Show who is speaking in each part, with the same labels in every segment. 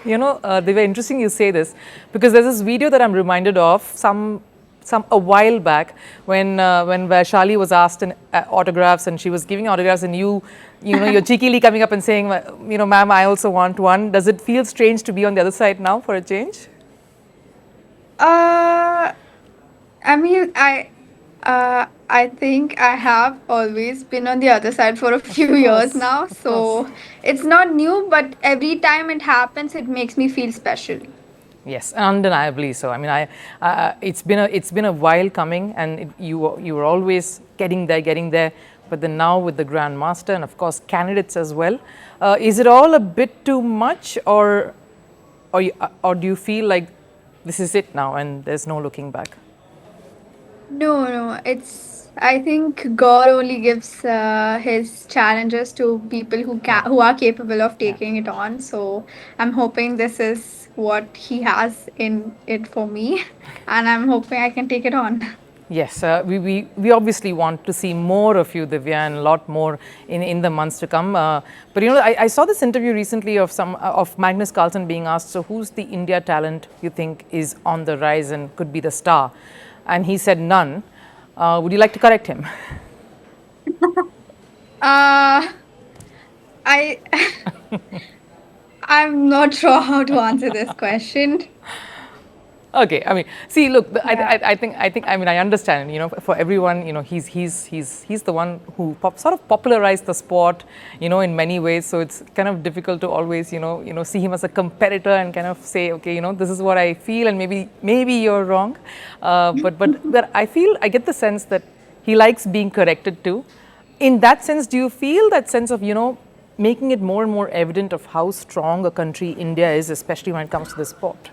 Speaker 1: Divya, interesting you say this because there's this video that I'm reminded of a while back when Vaishali was asked in autographs and she was giving autographs and you're cheekily coming up and saying, ma'am, I also want one. Does it feel strange to be on the other side now for a change?
Speaker 2: I mean, I think I have always been on the other side for a few years now,
Speaker 1: Of course.
Speaker 2: so it's not new, but every time it happens, it makes me feel special.
Speaker 1: Yes, undeniably so. I mean, it's been a while coming, and you were always getting there. But then now with the Grandmaster and of course candidates as well, is it all a bit too much, or do you feel like this is it now and there's no looking back?
Speaker 2: No, I think God only gives his challenges to people who are capable of taking it on. So I'm hoping this is what he has in it for me, and I'm hoping I can take it on.
Speaker 1: Yes, we obviously want to see more of you, Divya, and a lot more in the months to come. But I saw this interview recently of Magnus Carlsen being asked, so who's the India talent you think is on the rise and could be the star? And he said none. Would you like to correct him?
Speaker 2: Uh, I I'm not sure how to answer this question.
Speaker 1: Okay, I mean, see, look,
Speaker 2: Yeah.
Speaker 1: I mean, I understand. For everyone, he's the one who sort of popularized the sport, in many ways. So it's kind of difficult to always, see him as a competitor and kind of say, okay, this is what I feel, and maybe you're wrong. But I get the sense that he likes being corrected too. In that sense, do you feel that sense of, making it more and more evident of how strong a country India is, especially when it comes to the sport?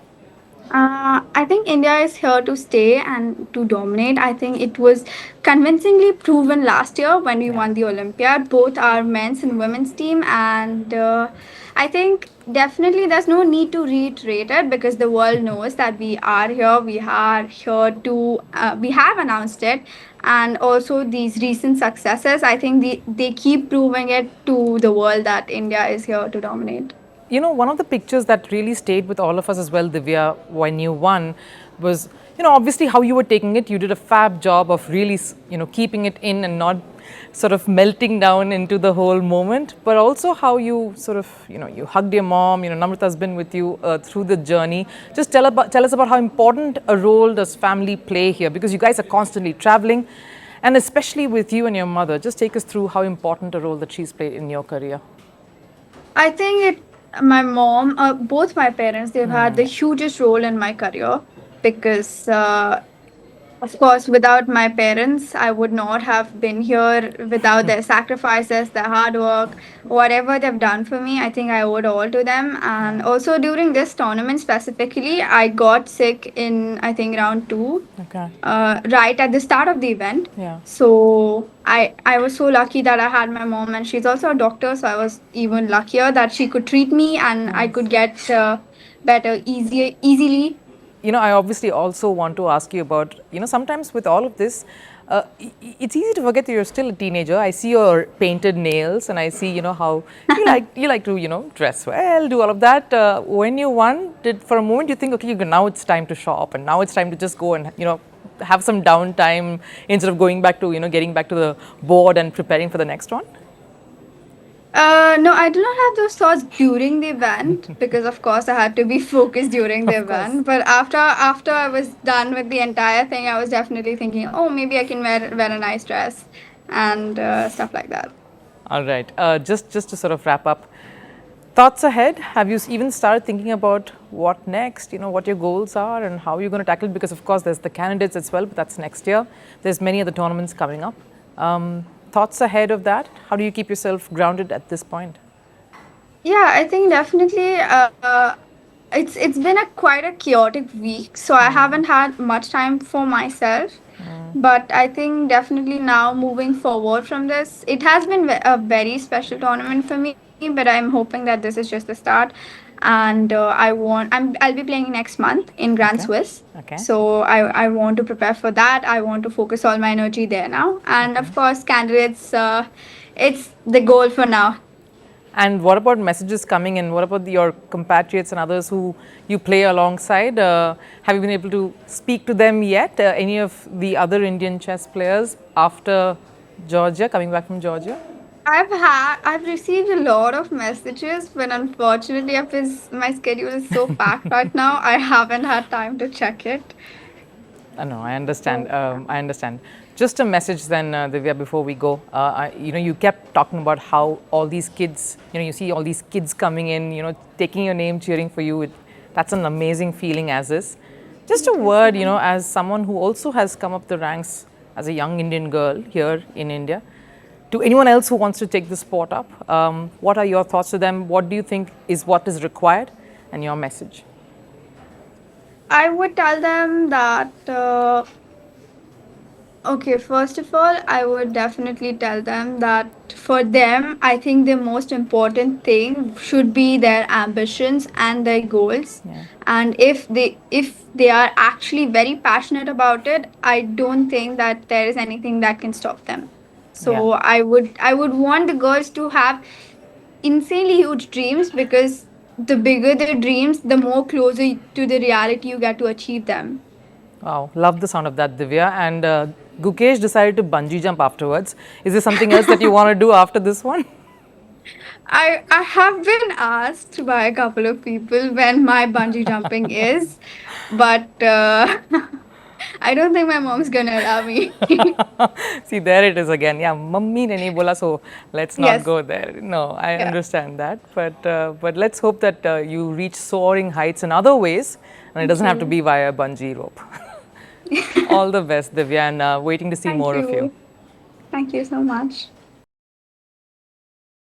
Speaker 2: I think India is here to stay and to dominate. I think it was convincingly proven last year when we
Speaker 1: Yeah.
Speaker 2: won the Olympiad, both our men's and women's team. And I think definitely there's no need to reiterate it because the world knows that we are here. We are here to, we have announced it. And also these recent successes, I think they keep proving it to the world that India is here to dominate.
Speaker 1: One of the pictures that really stayed with all of us as well, Divya, when you won, was, obviously how you were taking it. You did a fab job of really, keeping it in and not sort of melting down into the whole moment, but also how you sort of, you hugged your mom. Namrata's been with you through the journey. Just tell us about how important a role does family play here, because you guys are constantly traveling, and especially with you and your mother. Just take us through how important a role that she's played in your career.
Speaker 2: I think my mom, both my parents, they've had the hugest role in my career because, of course, without my parents, I would not have been here. Without their sacrifices, their hard work, whatever they've done for me, I think I owe it all to them. And also during this tournament specifically, I got sick in, I think, round two,
Speaker 1: Okay.
Speaker 2: right at the start of the event.
Speaker 1: Yeah.
Speaker 2: So I was so lucky that I had my mom, and she's also a doctor, so I was even luckier that she could treat me and I could get better easily.
Speaker 1: I obviously also want to ask you about, sometimes with all of this, it's easy to forget that you're still a teenager. I see your painted nails, and I see, how you like to, dress well, do all of that. When you won, did for a moment you think, okay, now it's time to shop, and now it's time to just go and, have some downtime instead of going back to, getting back to the board and preparing for the next one?
Speaker 2: No, I do not have those thoughts during the event because, of course, I had to be focused during the
Speaker 1: Of course.
Speaker 2: event. But after I was done with the entire thing, I was definitely thinking, oh, maybe I can wear a nice dress and stuff like that.
Speaker 1: All right. Just to sort of wrap up, thoughts ahead? Have you even started thinking about what next? What your goals are and how you're going to tackle it? Because of course there's the candidates as well, but that's next year. There's many other tournaments coming up. Thoughts ahead of that? How do you keep yourself grounded at this point?
Speaker 2: Yeah, I think definitely. It's been a quite a chaotic week, so I haven't had much time for myself. But I think definitely now moving forward from this, it has been a very special tournament for me. But I'm hoping that this is just the start, and I'll be playing next month in Grand
Speaker 1: Okay.
Speaker 2: Swiss.
Speaker 1: Okay.
Speaker 2: So I want to prepare for that. I want to focus all my energy there now, and
Speaker 1: Okay.
Speaker 2: of course, candidates. It's the goal for now.
Speaker 1: And what about messages coming in? What about your compatriots and others who you play alongside? Have you been able to speak to them yet? Any of the other Indian chess players after Georgia, coming back from Georgia?
Speaker 2: I've received a lot of messages, but unfortunately, my schedule is so packed right now, I haven't had time to check it.
Speaker 1: No, I understand. I understand. Just a message then, Divya, before we go. You kept talking about how all these kids, you see all these kids coming in, taking your name, cheering for you. That's an amazing feeling as is. Just a word, as someone who also has come up the ranks as a young Indian girl here in India, to anyone else who wants to take the sport up, what are your thoughts to them? What do you think is what is required, and your message?
Speaker 2: I would tell them that, okay, first of all, I would definitely tell them that for them, I think the most important thing should be their ambitions and their goals.
Speaker 1: Yeah.
Speaker 2: And if they are actually very passionate about it, I don't think that there is anything that can stop them.
Speaker 1: Yeah.
Speaker 2: So I would want the girls to have insanely huge dreams, because the bigger the dreams, the more closer to the reality you get to achieve them.
Speaker 1: Wow, love the sound of that, Divya. And Gukesh decided to bungee jump afterwards. Is there something else that you want to do after this one?
Speaker 2: I have been asked by a couple of people when my bungee jumping is, but I don't think my mom's gonna allow me.
Speaker 1: See, there it is again. Yeah, mummy ne nahi bola, so let's not
Speaker 2: Yes.
Speaker 1: go there. No, I
Speaker 2: Yeah.
Speaker 1: understand that, but let's hope that you reach soaring heights in other ways, and it doesn't have to be via bungee rope. All the best, Divya, and waiting to see
Speaker 2: Thank
Speaker 1: more of you.
Speaker 2: you. Thank you so much.